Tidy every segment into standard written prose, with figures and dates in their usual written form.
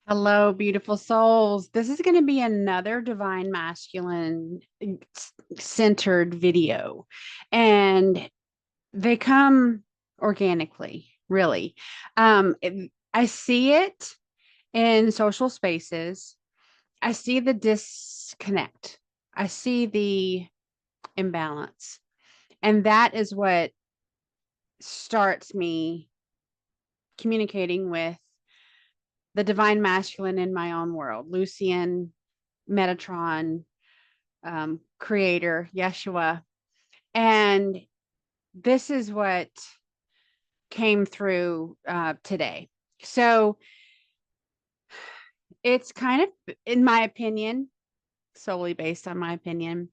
Hello, beautiful souls. This is going to be another divine masculine centered video. And they come organically, really. I see it in social spaces. I see the disconnect. I see the imbalance. And that is what starts me communicating with the divine masculine in my own world, Lucian, Metatron, creator, Yeshua. And this is what came through today. So it's kind of, in my opinion, solely based on my opinion,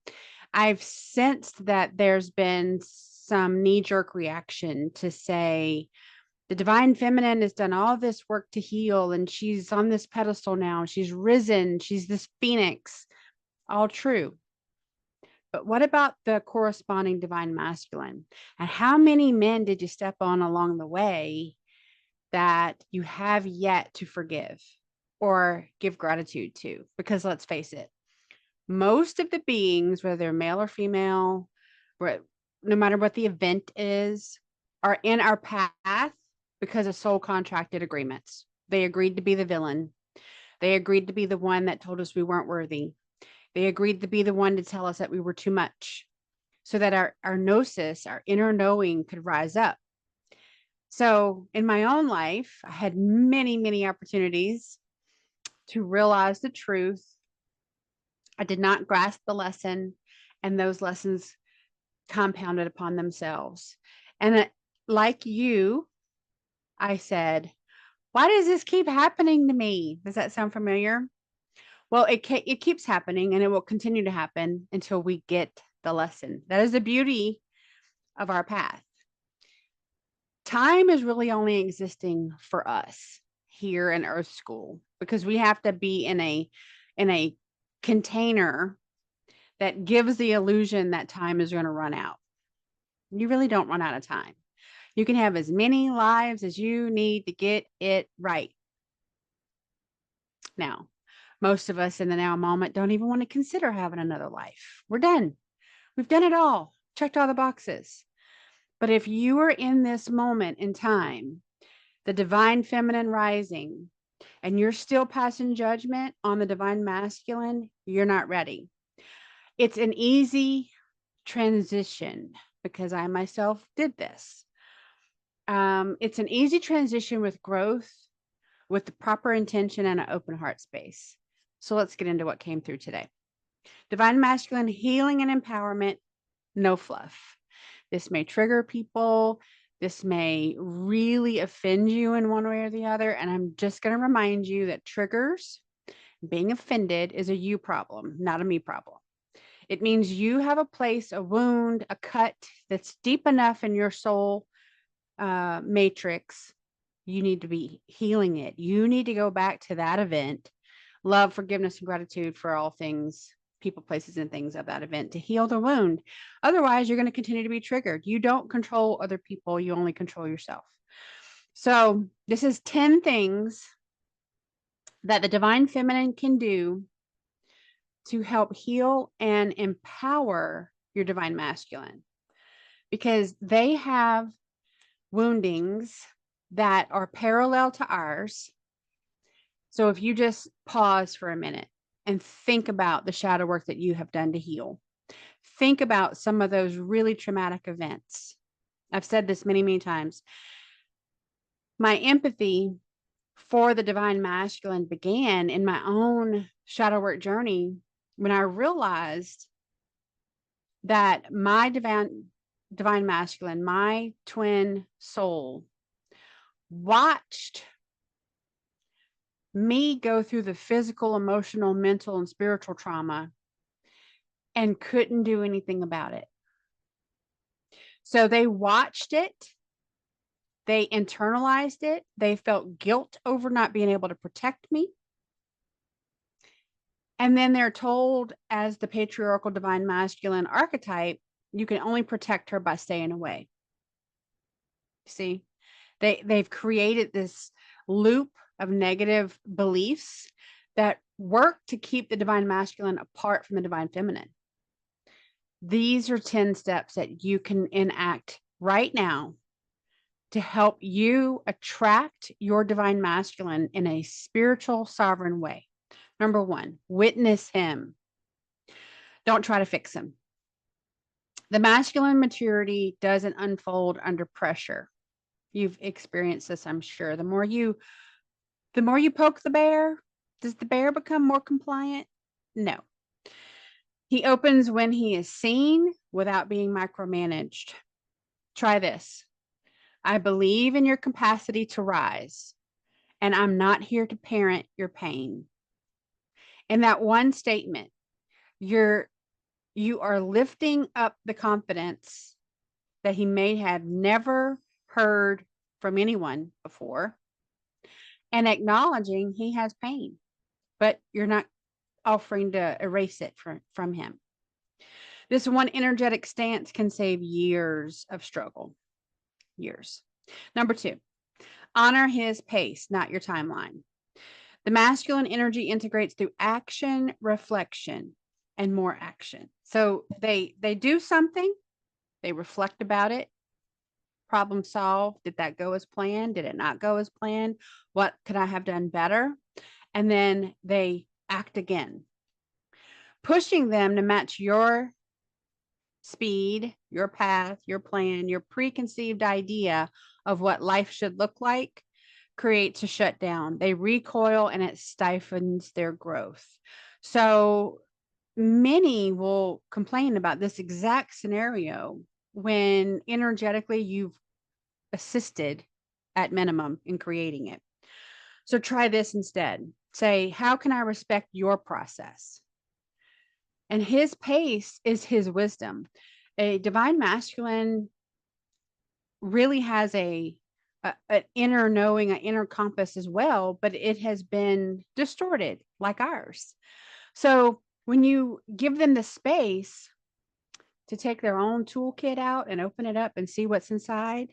I've sensed that there's been some knee jerk reaction to say, the divine feminine has done all this work to heal, and she's on this pedestal now. She's risen. She's this phoenix. All true. But what about the corresponding divine masculine? And how many men did you step on along the way that you have yet to forgive or give gratitude to? Because let's face it, most of the beings, whether they're male or female, no matter what the event is, are in our path because of soul contracted agreements. They agreed to be the villain. They agreed to be the one that told us we weren't worthy. They agreed to be the one to tell us that we were too much so that our gnosis, our inner knowing, could rise up. So in my own life, I had many, many opportunities to realize the truth. I did not grasp the lesson, and those lessons compounded upon themselves. And like you, I said, why does this keep happening to me? Does that sound familiar? Well, it keeps happening, and it will continue to happen until we get the lesson. That is the beauty of our path. Time is really only existing for us here in Earth School because we have to be in a container that gives the illusion that time is going to run out. You really don't run out of time. You can have as many lives as you need to get it right. Now, most of us in the now moment don't even want to consider having another life. We're done. We've done it all, checked all the boxes. But if you are in this moment in time, the divine feminine rising, and you're still passing judgment on the divine masculine, you're not ready. It's an easy transition because I myself did this. It's an easy transition with growth, with the proper intention and an open heart space. So let's get into what came through today. Divine masculine healing and empowerment, no fluff. This may trigger people. This may really offend you in one way or the other. And I'm just going to remind you that triggers, being offended, is a you problem, not a me problem. It means you have a place, a wound, a cut that's deep enough in your soul matrix. You need to be healing it. You need to go back to that event, love, forgiveness, and gratitude for all things, people, places, and things of that event to heal the wound. Otherwise, you're going to continue to be triggered. You don't control other people, you only control yourself. So, this is 10 things that the divine feminine can do to help heal and empower your divine masculine because they have woundings that are parallel to ours. So if you just pause for a minute and think about the shadow work that you have done to heal, think about some of those really traumatic events. I've said this many, many times. My empathy for the divine masculine began in my own shadow work journey when I realized that my divine masculine, my twin soul, watched me go through the physical, emotional, mental, and spiritual trauma and couldn't do anything about it. So they watched it, they internalized it, they felt guilt over not being able to protect me. And then they're told, as the patriarchal divine masculine archetype, you can only protect her by staying away. See, they've created this loop of negative beliefs that work to keep the divine masculine apart from the divine feminine. These are 10 steps that you can enact right now to help you attract your divine masculine in a spiritual, sovereign way. Number 1, witness him. Don't try to fix him. The masculine maturity doesn't unfold under pressure. You've experienced this, I'm sure. The more you poke the bear, does the bear become more compliant? No. He opens when he is seen without being micromanaged. Try this. I believe in your capacity to rise, and I'm not here to parent your pain. In that one statement, you are lifting up the confidence that he may have never heard from anyone before and acknowledging he has pain, but you're not offering to erase it from him. This one energetic stance can save years of struggle. Years. Number 2, honor his pace, not your timeline. The masculine energy integrates through action, reflection, and more action. So they do something, they reflect about it, problem solve. Did that go as planned? Did it not go as planned? What could I have done better? And then they act again, pushing them to match your speed, your path, your plan, your preconceived idea of what life should look like creates a shutdown. They recoil and it stifles their growth. So many will complain about this exact scenario when energetically you've assisted at minimum in creating it. So try this instead. Say, how can I respect your process? And his pace is his wisdom. A divine masculine really has an inner knowing, an inner compass as well, but it has been distorted like ours. So when you give them the space to take their own toolkit out and open it up and see what's inside,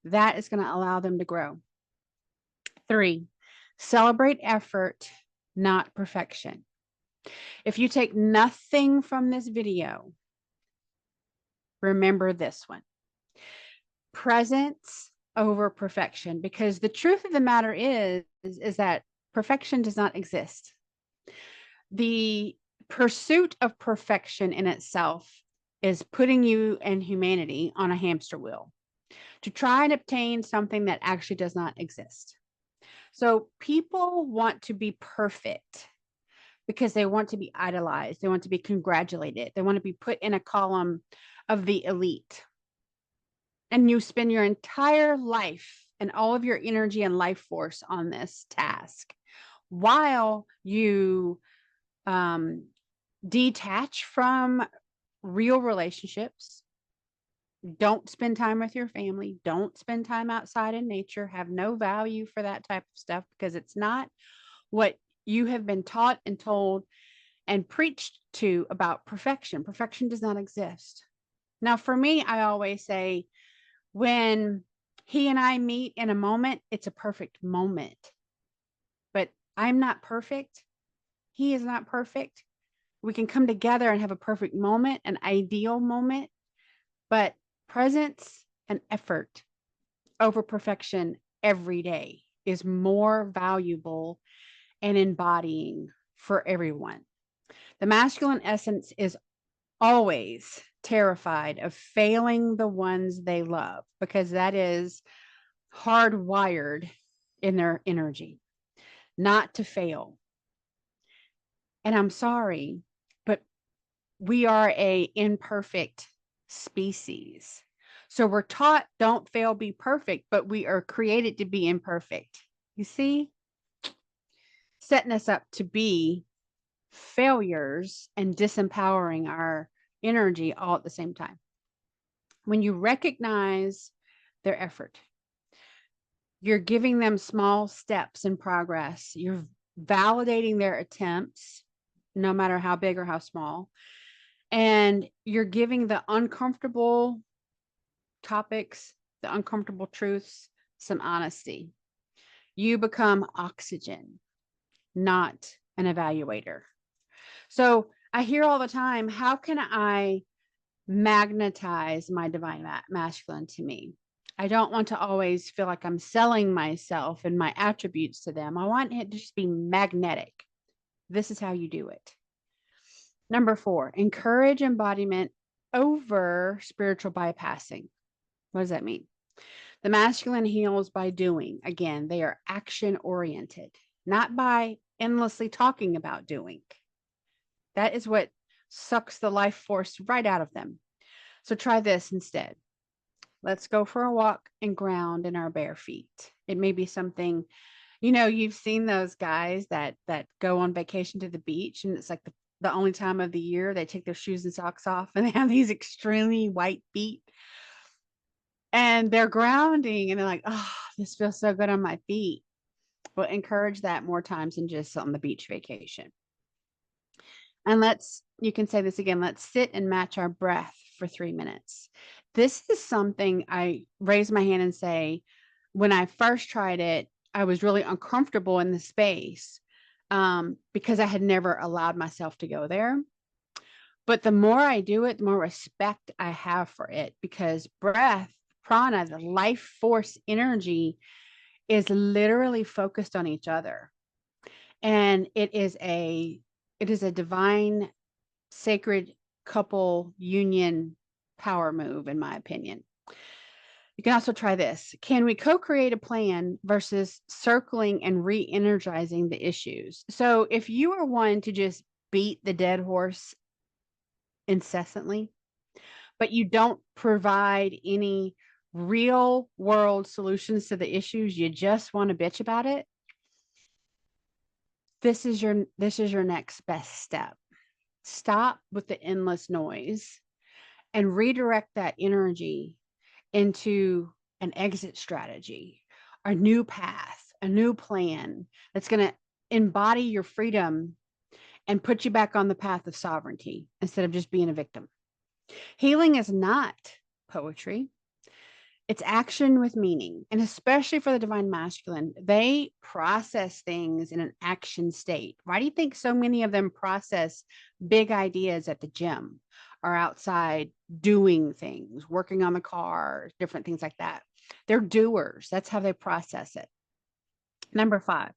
that is going to allow them to grow. 3, celebrate effort, not perfection. If you take nothing from this video, remember this one. Presence over perfection, because the truth of the matter is that perfection does not exist. The pursuit of perfection in itself is putting you and humanity on a hamster wheel to try and obtain something that actually does not exist. So people want to be perfect because they want to be idolized. They want to be congratulated. They want to be put in a column of the elite. And you spend your entire life and all of your energy and life force on this task while you detach from real relationships. Don't spend time with your family. Don't spend time outside in nature. Have no value for that type of stuff because it's not what you have been taught and told and preached to about perfection. Perfection does not exist. Now, for me, I always say when he and I meet in a moment, it's a perfect moment. But I'm not perfect. He is not perfect. We can come together and have a perfect moment, an ideal moment, but presence and effort over perfection every day is more valuable and embodying for everyone. The masculine essence is always terrified of failing the ones they love because that is hardwired in their energy, not to fail. And I'm sorry, but we are a imperfect species. So we're taught don't fail, be perfect, but we are created to be imperfect. You see? Setting us up to be failures and disempowering our energy all at the same time. When you recognize their effort, you're giving them small steps in progress. You're validating their attempts, no matter how big or how small. And you're giving the uncomfortable topics, the uncomfortable truths, some honesty. You become oxygen, not an evaluator. So I hear all the time, how can I magnetize my divine masculine to me? I don't want to always feel like I'm selling myself and my attributes to them. I want it to just be magnetic. This is how you do it. Number 4, encourage embodiment over spiritual bypassing. What does that mean? The masculine heals by doing. Again, they are action oriented, not by endlessly talking about doing. That is what sucks the life force right out of them. So try this instead. Let's go for a walk and ground in our bare feet. It may be something, you've seen those guys that go on vacation to the beach, and it's like the only time of the year they take their shoes and socks off and they have these extremely white feet. And they're grounding and they're like, oh, this feels so good on my feet. Well, encourage that more times than just on the beach vacation. And you can say this again, let's sit and match our breath for 3 minutes. This is something I raise my hand and say, when I first tried it, I was really uncomfortable in the space because I had never allowed myself to go there. But the more I do it, the more respect I have for it, because breath, prana, the life force energy, is literally focused on each other. And it is a divine, sacred couple union power move, in my opinion. You can also try this. Can we co-create a plan versus circling and re-energizing the issues? So if you are one to just beat the dead horse incessantly, but you don't provide any real world solutions to the issues, you just want to bitch about it, this is your next best step. Stop with the endless noise and redirect that energy into an exit strategy, a new path, a new plan that's going to embody your freedom and put you back on the path of sovereignty instead of just being a victim. Healing is not poetry. It's action with meaning. And especially for the divine masculine, they process things in an action state. Why do you think so many of them process big ideas at the gym or outside doing things, working on the car, different things like that? They're doers. That's how they process it. Number 5,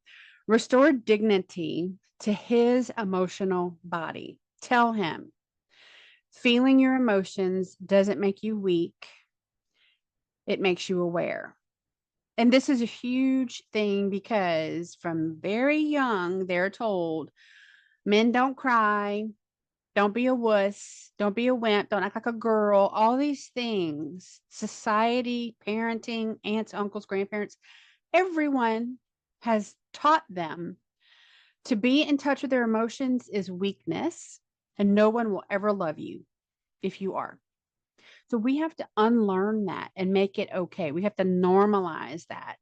restore dignity to his emotional body. Tell him, feeling your emotions doesn't make you weak. It makes you aware. And this is a huge thing because from very young, they're told men don't cry, don't be a wuss, don't be a wimp, don't act like a girl, all these things. Society, parenting, aunts, uncles, grandparents, everyone has taught them to be in touch with their emotions is weakness, and no one will ever love you if you are. So we have to unlearn that and make it okay. We have to normalize that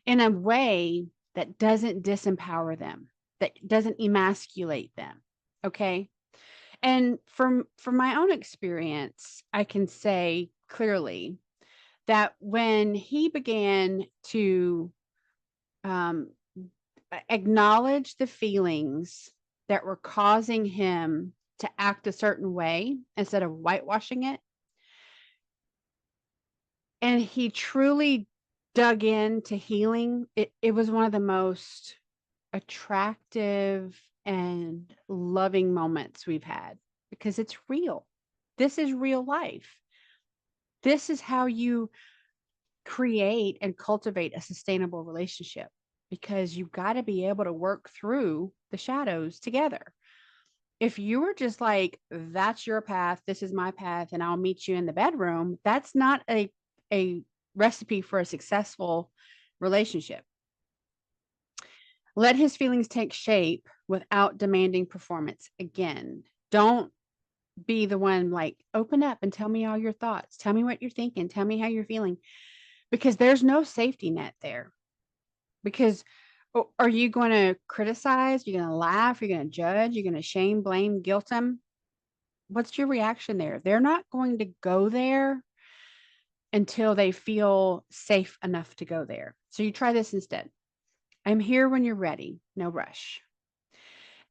in a way that doesn't disempower them, that doesn't emasculate them. Okay. And from my own experience, I can say clearly that when he began to acknowledge the feelings that were causing him to act a certain way instead of whitewashing it, and he truly dug into healing, it was one of the most attractive and loving moments we've had because it's real. This is real life. This is how you create and cultivate a sustainable relationship, because you've got to be able to work through the shadows together. If you were just like, that's your path, this is my path, and I'll meet you in the bedroom, that's not a recipe for a successful relationship. Let his feelings take shape without demanding performance. Again, don't be the one like, open up and tell me all your thoughts. Tell me what you're thinking. Tell me how you're feeling, because there's no safety net there. Because are you going to criticize? You're going to laugh? You're going to judge? You're going to shame, blame, guilt them? What's your reaction there? They're not going to go there until they feel safe enough to go there. So you try this instead. I'm here when you're ready. No rush.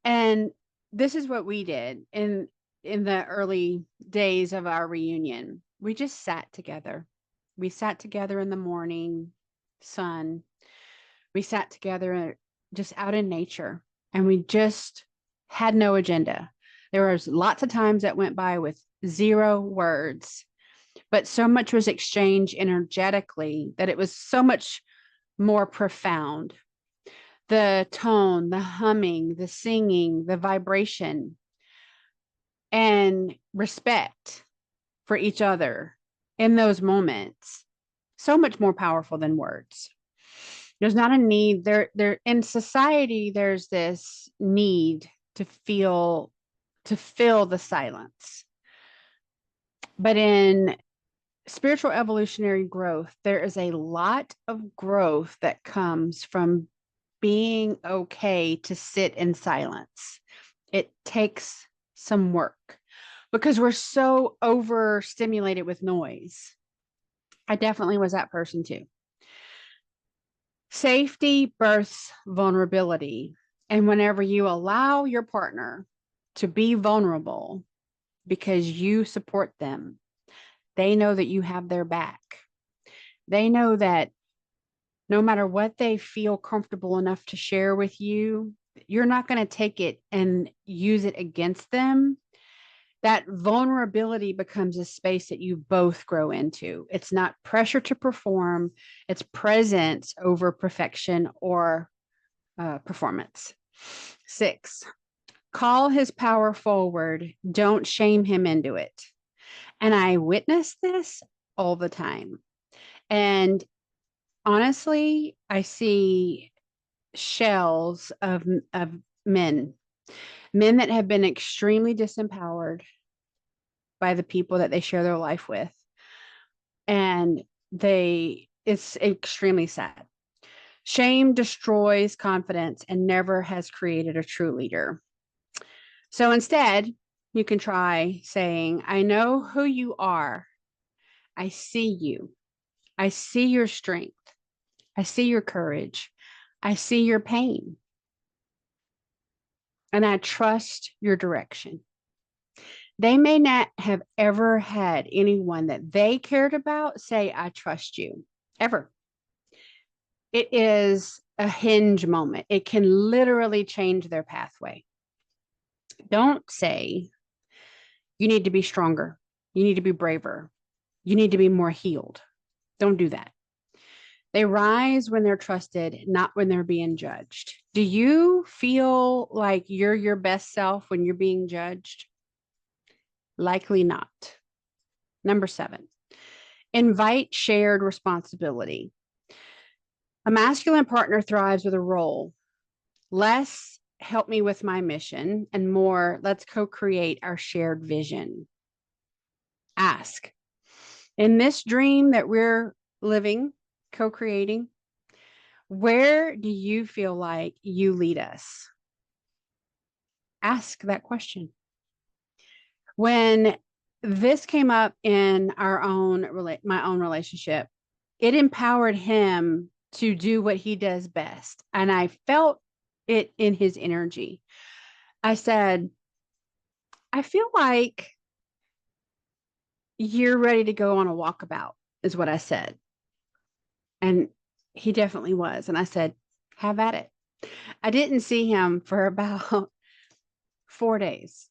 And this is what we did in the early days of our reunion. We just sat together. We sat together in the morning sun. We sat together just out in nature, and we just had no agenda. There was lots of times that went by with zero words, but so much was exchanged energetically that it was so much more profound. The tone, the humming, the singing, the vibration, and respect for each other in those moments, so much more powerful than words. There's not a need there in society. There's this need to feel to fill the silence, but in spiritual evolutionary growth, there is a lot of growth that comes from being okay to sit in silence. It takes some work because we're so overstimulated with noise. I definitely was that person too. Safety births vulnerability. And whenever you allow your partner to be vulnerable because you support them, they know that you have their back. They know that no matter what they feel comfortable enough to share with you, you're not going to take it and use it against them. That vulnerability becomes a space that you both grow into. It's not pressure to perform, it's presence over perfection or performance. 6, call his power forward. Don't shame him into it. And I witness this all the time. And honestly, I see shells of men, men that have been extremely disempowered by the people that they share their life with. And it's extremely sad. Shame destroys confidence and never has created a true leader. So instead, you can try saying, I know who you are. I see you. I see your strength. I see your courage. I see your pain. And I trust your direction. They may not have ever had anyone that they cared about say, I trust you, ever. It is a hinge moment. It can literally change their pathway. Don't say, you need to be stronger. You need to be braver. You need to be more healed. Don't do that. They rise when they're trusted, not when they're being judged. Do you feel like you're your best self when you're being judged? Likely not. Number 7, invite shared responsibility. A masculine partner thrives with a role. Less, help me with my mission, and more, let's co-create our shared vision. Ask, in this dream that we're living, co-creating, where do you feel like you lead us? Ask that question. When this came up in my own relationship, it empowered him to do what he does best. And I felt it in his energy. I said, I feel like you're ready to go on a walkabout, is what I said. And he definitely was. And I said, have at it. I didn't see him for about 4 days.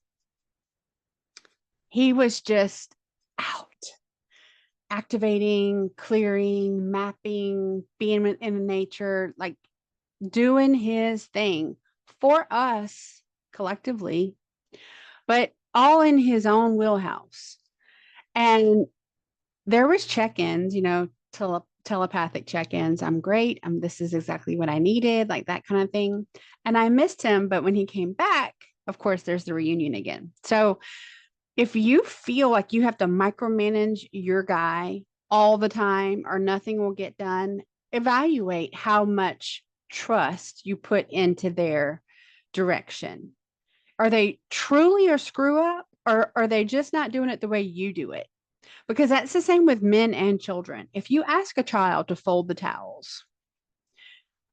He was just out, activating, clearing, mapping, being in nature, like doing his thing for us collectively, but all in his own wheelhouse. And there was check-ins, telepathic check-ins. I'm great. This is exactly what I needed, like that kind of thing. And I missed him, but when he came back, of course, there's the reunion again. So if you feel like you have to micromanage your guy all the time or nothing will get done, evaluate how much trust you put into their direction. Are they truly a screw up, or are they just not doing it the way you do it? Because that's the same with men and children. If you ask a child to fold the towels,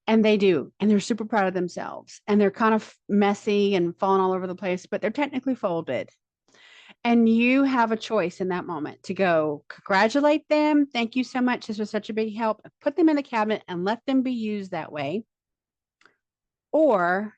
And they do. And they're super proud of themselves. And they're kind of messy and falling all over the place, but they're technically folded. And you have a choice in that moment to go congratulate them. Thank you so much. This was such a big help. Put them in the cabinet and let them be used that way. Or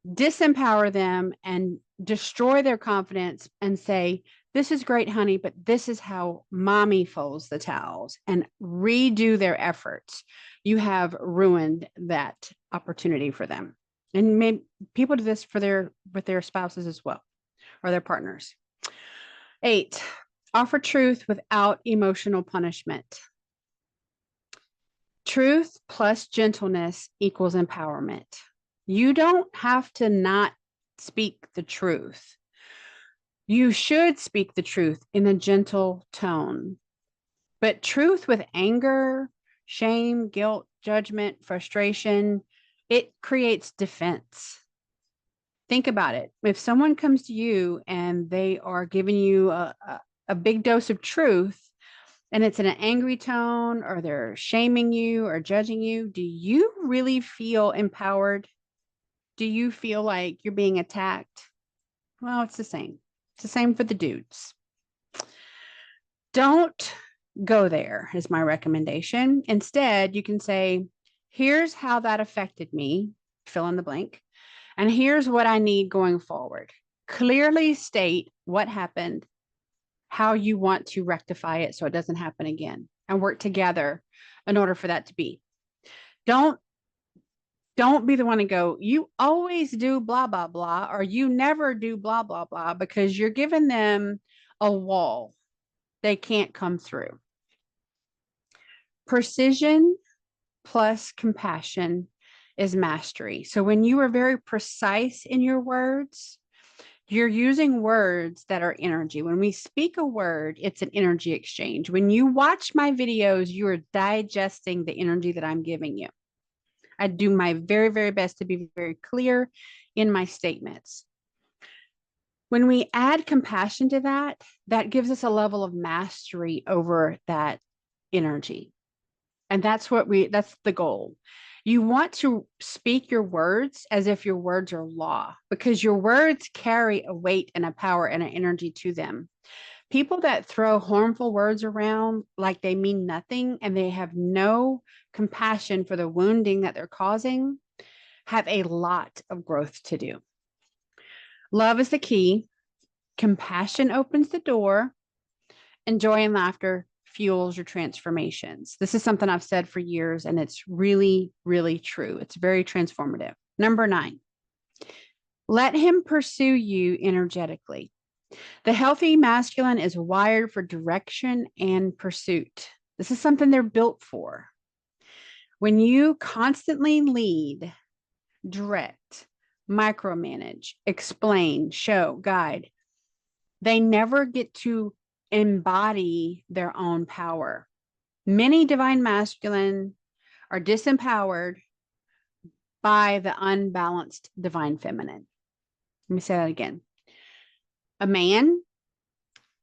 disempower them and destroy their confidence and say, this is great, honey, but this is how mommy folds the towels, and redo their efforts. You have ruined that opportunity for them. And maybe people do this for with their spouses as well, or their partners. 8, offer truth without emotional punishment. Truth plus gentleness equals empowerment. You don't have to not speak the truth. You should speak the truth in a gentle tone. But truth with anger, shame, guilt, judgment, frustration, it creates defense. Think about it. If someone comes to you and they are giving you a big dose of truth, and it's in an angry tone, or they're shaming you or judging you, do you really feel empowered? Do you feel like you're being attacked? Well, it's the same. It's the same for the dudes. Don't go there, is my recommendation. Instead, you can say, here's how that affected me, fill in the blank, and here's what I need going forward. Clearly state what happened, how you want to rectify it so it doesn't happen again, and work together in order for that to be. Don't be the one to go, you always do blah, blah, blah, or you never do blah, blah, blah, because you're giving them a wall they can't come through. Precision plus compassion is mastery. So when you are very precise in your words, you're using words that are energy. When we speak a word, it's an energy exchange. When you watch my videos, you are digesting the energy that I'm giving you. I do my very, very best to be very clear in my statements. When we add compassion to that, that gives us a level of mastery over that energy. And that's the goal. You want to speak your words as if your words are law, because your words carry a weight and a power and an energy to them. People that throw harmful words around like they mean nothing and they have no compassion for the wounding that they're causing have a lot of growth to do. Love is the key. Compassion opens the door, and joy and laughter fuels your transformations. This is something I've said for years, and it's really, really true. It's very transformative. Number 9, let him pursue you energetically. The healthy masculine is wired for direction and pursuit. This is something they're built for. When you constantly lead, direct, micromanage, explain, show, guide, they never get to embody their own power. Many divine masculine are disempowered by the unbalanced divine feminine. Let me say that again. A man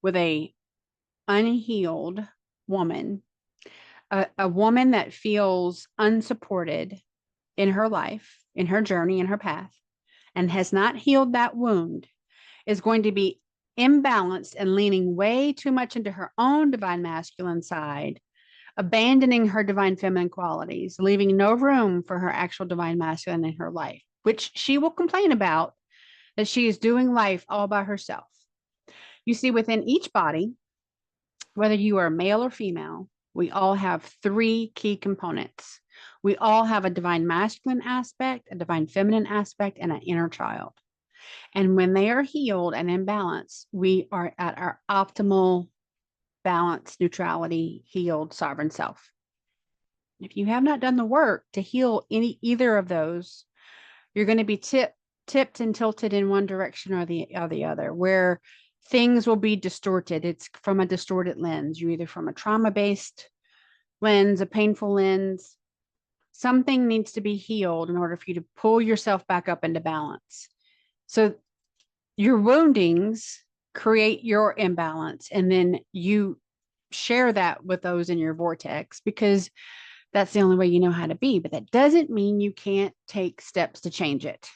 with a unhealed woman, a woman that feels unsupported in her life, in her journey, in her path, and has not healed that wound, is going to be imbalanced and leaning way too much into her own divine masculine side, abandoning her divine feminine qualities, leaving no room for her actual divine masculine in her life, which she will complain about, that she is doing life all by herself. You see, within each body, whether you are male or female, we all have 3 key components. We all have a divine masculine aspect, a divine feminine aspect, and an inner child. And when they are healed and in balance, we are at our optimal balance, neutrality, healed, sovereign self. If you have not done the work to heal either of those, you're going to be tipped and tilted in one direction or the other, where things will be distorted. It's from a distorted lens. You're either from a trauma-based lens, a painful lens. Something needs to be healed in order for you to pull yourself back up into balance. So your woundings create your imbalance, and then you share that with those in your vortex, because That's the only way you know how to be, but that doesn't mean you can't take steps to change it.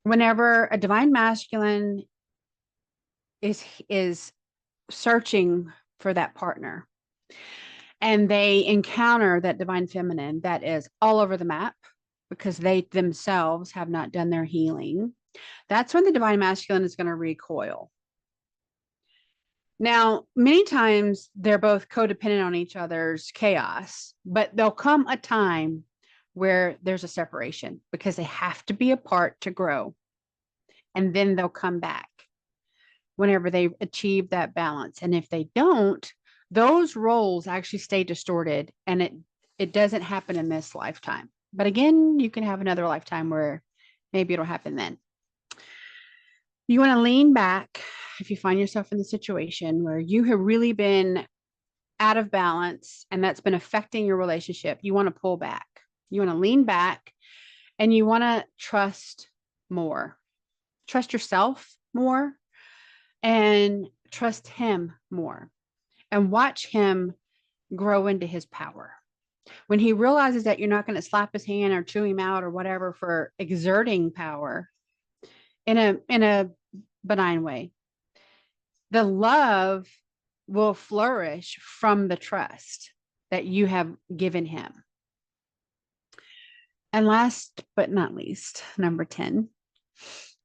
Whenever a divine masculine is searching for that partner and they encounter that divine feminine that is all over the map because they themselves have not done their healing, that's when the divine masculine is going to recoil. Now, many times they're both codependent on each other's chaos, but there'll come a time where there's a separation because they have to be apart to grow. And then they'll come back whenever they achieve that balance. And if they don't, those roles actually stay distorted and it doesn't happen in this lifetime. But again, you can have another lifetime where maybe it'll happen then. You want to lean back if you find yourself in the situation where you have really been out of balance and that's been affecting your relationship. You want to pull back. You want to lean back and you want to trust more. Trust yourself more and trust him more and watch him grow into his power. When he realizes that you're not going to slap his hand or chew him out or whatever for exerting power in a benign way, the love will flourish from the trust that you have given him. And last but not least, number 10,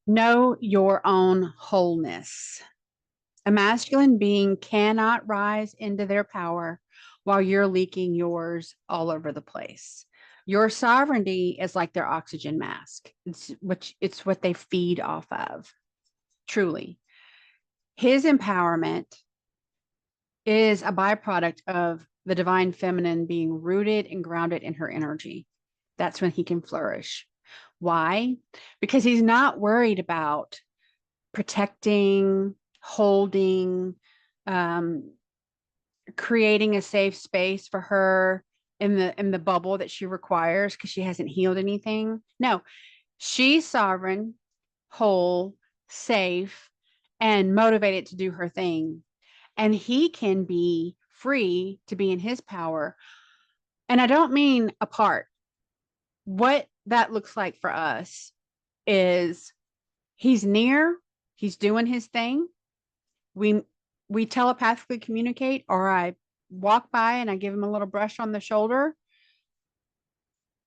know your own wholeness. A masculine being cannot rise into their power while you're leaking yours all over the place. Your sovereignty is like their oxygen mask. It's what they feed off of. Truly. His empowerment is a byproduct of the divine feminine being rooted and grounded in her energy. That's when he can flourish. Why? Because he's not worried about protecting, holding, creating a safe space for her in the bubble that she requires because she hasn't healed anything. No, she's sovereign, whole, safe, and motivated to do her thing. And he can be free to be in his power. And I don't mean apart. What that looks like for us is he's near, he's doing his thing. We telepathically communicate, or I walk by and I give him a little brush on the shoulder.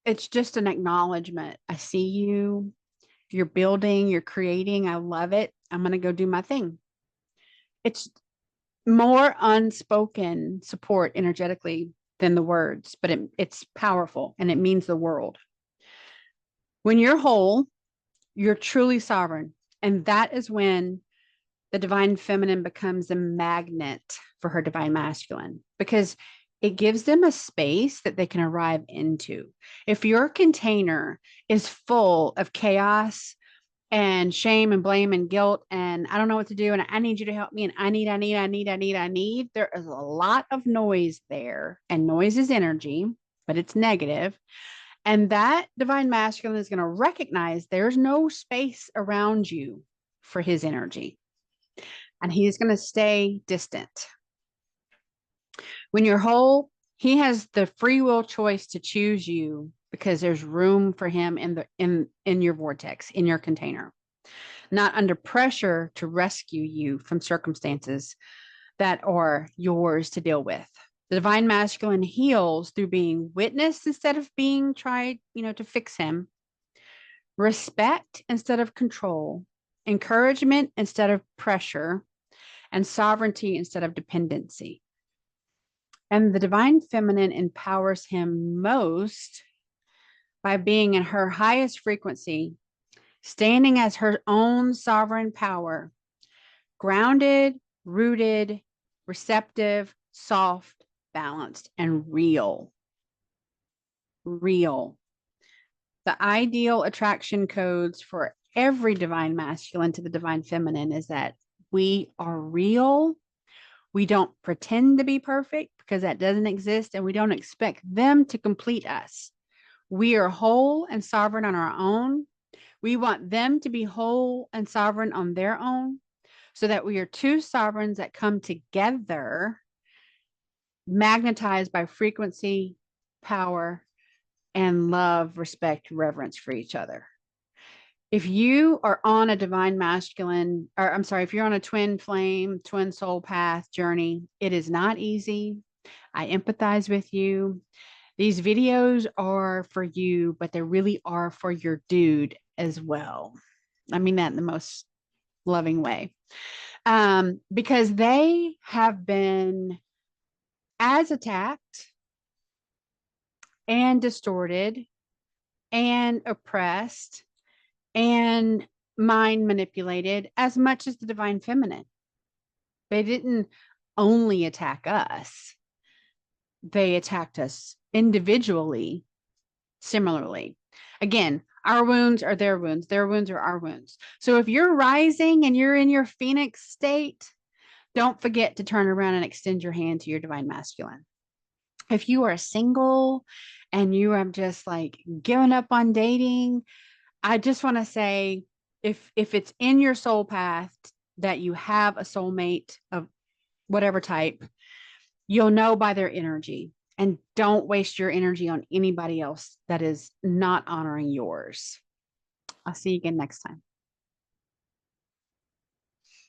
It's just an acknowledgement. I see you, you're building, you're creating. I love it. I'm going to go do my thing. It's more unspoken support energetically than the words, but it's powerful and it means the world. When you're whole, you're truly sovereign. And that is when the divine feminine becomes a magnet for her divine masculine because it gives them a space that they can arrive into. If your container is full of chaos and shame and blame and guilt and I don't know what to do and I need you to help me and I need, there is a lot of noise there, and noise is energy, but it's negative. And that divine masculine is going to recognize there's no space around you for his energy. And he's going to stay distant. When you're whole, he has the free will choice to choose you because there's room for him in your vortex, in your container, not under pressure to rescue you from circumstances that are yours to deal with. The divine masculine heals through being witnessed instead of being tried, to fix him. Respect instead of control, encouragement instead of pressure, and sovereignty instead of dependency. And the divine feminine empowers him most by being in her highest frequency, standing as her own sovereign power, grounded, rooted, receptive, soft, balanced, and real. Real. The ideal attraction codes for every divine masculine to the divine feminine is that we are real. We don't pretend to be perfect because that doesn't exist, and we don't expect them to complete us. We are whole and sovereign on our own. We want them to be whole and sovereign on their own so that we are two sovereigns that come together magnetized by frequency, power, and love, respect, reverence for each other. If you are on a divine masculine, or I'm sorry, if you're on a twin flame, twin soul path journey, it is not easy. I empathize with you. These videos are for you, but they really are for your dude as well. I mean that in the most loving way. Because they have been as attacked and distorted and oppressed and mind manipulated as much as the divine feminine. They didn't only attack us, they attacked us individually, similarly. Again, our wounds are their wounds are our wounds. So if you're rising and you're in your phoenix state, don't forget to turn around and extend your hand to your divine masculine. If you are single and you have just like given up on dating, I just want to say if it's in your soul path that you have a soulmate of whatever type, you'll know by their energy. And don't waste your energy on anybody else that is not honoring yours. I'll see you again next time.